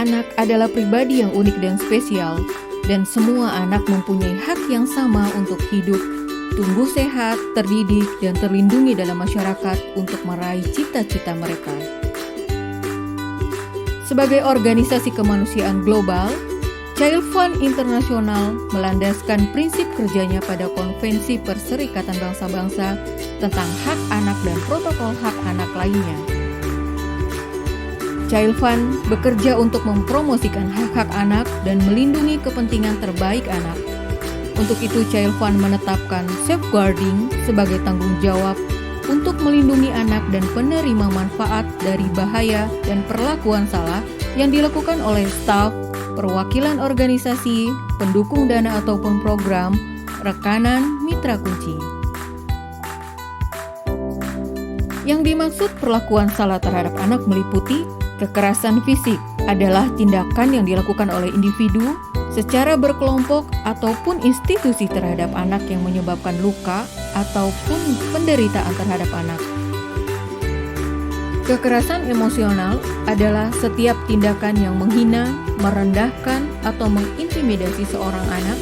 anak adalah pribadi yang unik dan spesial, dan semua anak mempunyai hak yang sama untuk hidup, tumbuh sehat, terdidik, dan terlindungi dalam masyarakat untuk meraih cita-cita mereka. Sebagai organisasi kemanusiaan global, Child Fund Internasional melandaskan prinsip kerjanya pada Konvensi Perserikatan Bangsa-Bangsa tentang hak anak dan protokol hak anak lainnya. Child Fund bekerja untuk mempromosikan hak-hak anak dan melindungi kepentingan terbaik anak. Untuk itu, Child Fund menetapkan safeguarding sebagai tanggung jawab untuk melindungi anak dan penerima manfaat dari bahaya dan perlakuan salah yang dilakukan oleh staf, perwakilan organisasi, pendukung dana ataupun program, rekanan, mitra kunci. Yang dimaksud perlakuan salah terhadap anak meliputi kekerasan fisik adalah tindakan yang dilakukan oleh individu secara berkelompok ataupun institusi terhadap anak yang menyebabkan luka ataupun penderitaan terhadap anak. Kekerasan emosional adalah setiap tindakan yang menghina, merendahkan, atau mengintimidasi seorang anak,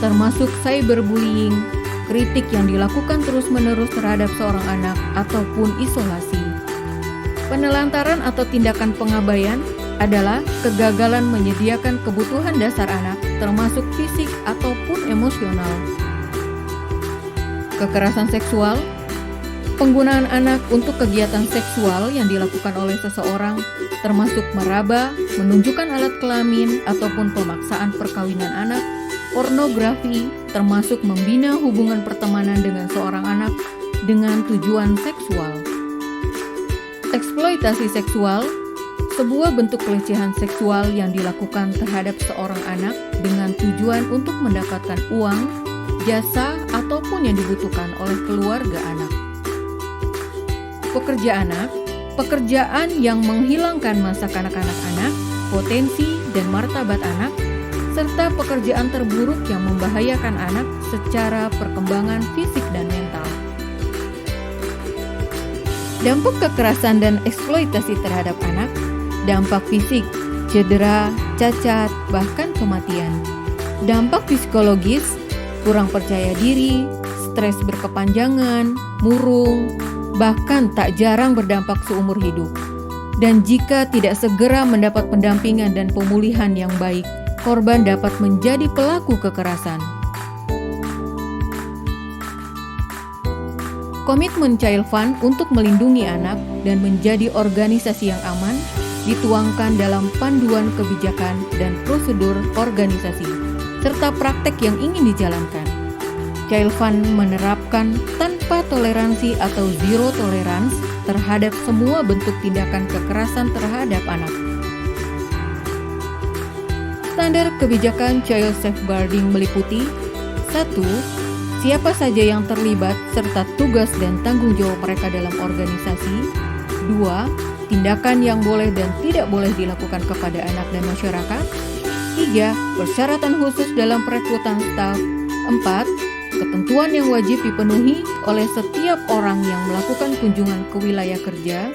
termasuk cyberbullying, kritik yang dilakukan terus-menerus terhadap seorang anak, ataupun isolasi. Penelantaran atau tindakan pengabaian adalah kegagalan menyediakan kebutuhan dasar anak, termasuk fisik ataupun emosional. Kekerasan seksual, penggunaan anak untuk kegiatan seksual yang dilakukan oleh seseorang, termasuk meraba, menunjukkan alat kelamin, ataupun pemaksaan perkawinan anak, pornografi, termasuk membina hubungan pertemanan dengan seorang anak dengan tujuan seksual. Eksploitasi seksual, sebuah bentuk pelecehan seksual yang dilakukan terhadap seorang anak dengan tujuan untuk mendapatkan uang, jasa, ataupun yang dibutuhkan oleh keluarga anak. Pekerja anak, pekerjaan yang menghilangkan masa kanak-kanak anak, potensi dan martabat anak, serta pekerjaan terburuk yang membahayakan anak secara perkembangan fisik dan mental. Dampak kekerasan dan eksploitasi terhadap anak, dampak fisik, cedera, cacat, bahkan kematian. Dampak psikologis, kurang percaya diri, stres berkepanjangan, murung, bahkan tak jarang berdampak seumur hidup. Dan jika tidak segera mendapat pendampingan dan pemulihan yang baik, korban dapat menjadi pelaku kekerasan. Komitmen Child Fund untuk melindungi anak dan menjadi organisasi yang aman dituangkan dalam panduan kebijakan dan prosedur organisasi, serta praktek yang ingin dijalankan. Child Fund menerapkan tanpa toleransi atau zero tolerance terhadap semua bentuk tindakan kekerasan terhadap anak. Standar kebijakan Child Safeguarding meliputi 1. Siapa saja yang terlibat serta tugas dan tanggung jawab mereka dalam organisasi. 2. Tindakan yang boleh dan tidak boleh dilakukan kepada anak dan masyarakat. 3. Persyaratan khusus dalam perekrutan staf. 4. Ketentuan yang wajib dipenuhi oleh setiap orang yang melakukan kunjungan ke wilayah kerja.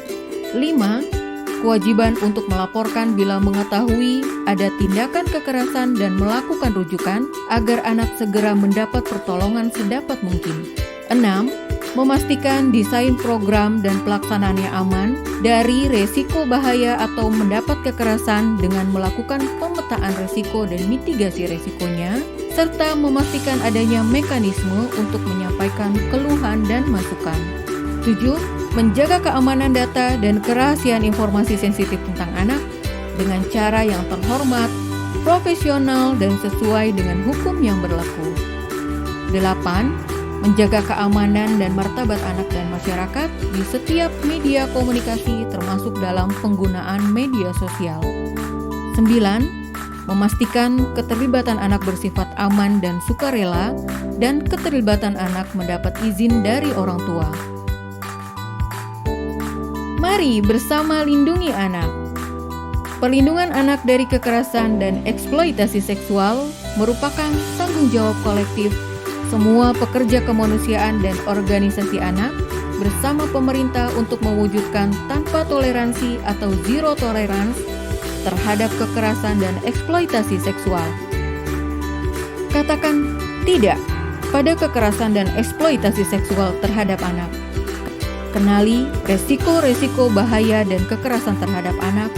5. Kewajiban untuk melaporkan bila mengetahui ada tindakan kekerasan dan melakukan rujukan agar anak segera mendapat pertolongan sedapat mungkin. 6. Memastikan desain program dan pelaksanaannya aman dari resiko bahaya atau mendapat kekerasan dengan melakukan pemetaan resiko dan mitigasi resikonya, serta memastikan adanya mekanisme untuk menyampaikan keluhan dan masukan. 7. Menjaga keamanan data dan kerahasiaan informasi sensitif tentang anak dengan cara yang terhormat, profesional, dan sesuai dengan hukum yang berlaku. 8. Menjaga keamanan dan martabat anak dan masyarakat di setiap media komunikasi termasuk dalam penggunaan media sosial. 9. Memastikan keterlibatan anak bersifat aman dan sukarela dan keterlibatan anak mendapat izin dari orang tua. Mari bersama lindungi anak. Perlindungan anak dari kekerasan dan eksploitasi seksual merupakan tanggung jawab kolektif semua pekerja kemanusiaan dan organisasi anak bersama pemerintah untuk mewujudkan tanpa toleransi atau zero tolerance terhadap kekerasan dan eksploitasi seksual. Katakan tidak pada kekerasan dan eksploitasi seksual terhadap anak. Kenali resiko-resiko bahaya dan kekerasan terhadap anak.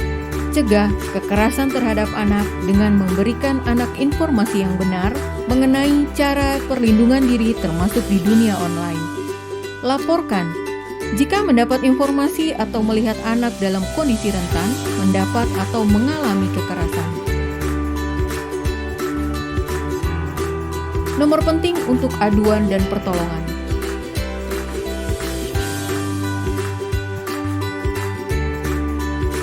Cegah kekerasan terhadap anak dengan memberikan anak informasi yang benar mengenai cara perlindungan diri termasuk di dunia online. Laporkan jika mendapat informasi atau melihat anak dalam kondisi rentan, mendapat atau mengalami kekerasan. Nomor penting untuk aduan dan pertolongan.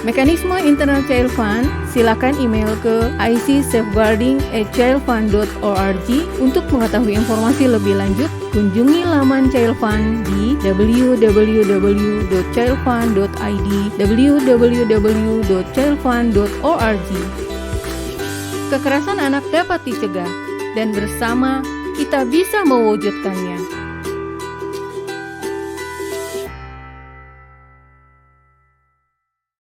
Mekanisme Internal Child Fund, silakan email ke icsafeguarding@childfund.org. Untuk mengetahui informasi lebih lanjut, kunjungi laman Child Fund di www.childfund.id, www.childfund.org. Kekerasan anak dapat dicegah, dan bersama kita bisa mewujudkannya.